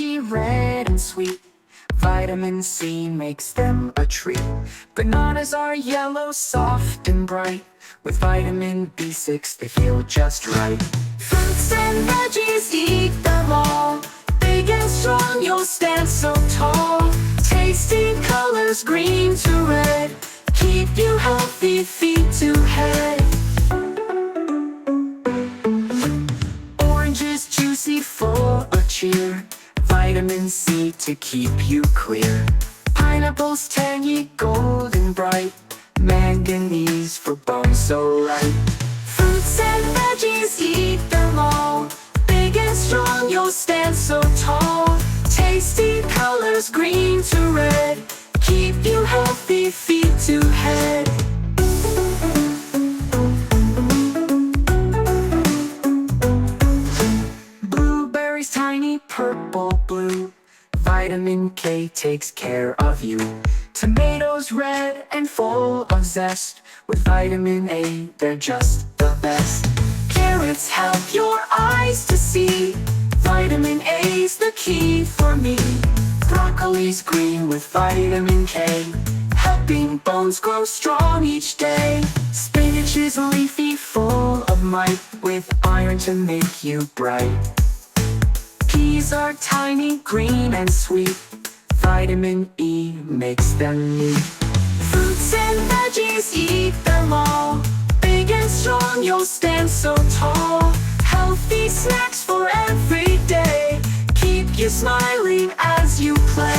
crunchy, red, and sweet. Vitamin C makes them a treat. Bananas are yellow, soft, and bright. With vitamin B6, they feel just right. Fruits and veggies, eat them all. Big and strong, you'll stand so tall. Tasty colors, green to red. Keep you healthy, feet to head. Oranges, juicy, full of cheer. Vitamin C to keep you clear. Pineapples, tangy, golden bright. Manganese for bones so right. Fruits and veggies, eat them all. Big and strong, you'll stand so tall. Tasty colors, green to red. Keep you healthy, feet to head. Blueberries, tiny, purple, blue. Vitamin K takes care of you. Tomatoes, red and full of zest. With vitamin A, they're just the best. Carrots help your eyes to see. Vitamin A's the key for me. Broccoli's green with vitamin K, helping bones grow strong each day. Spinach is leafy, full of might, with iron to make you bright. Peas are tiny, green and sweet. Vitamin E makes them neat. Fruits and veggies, eat them all. Big and strong, you'll stand so tall. Healthy snacks for every day. Keep you smiling as you play.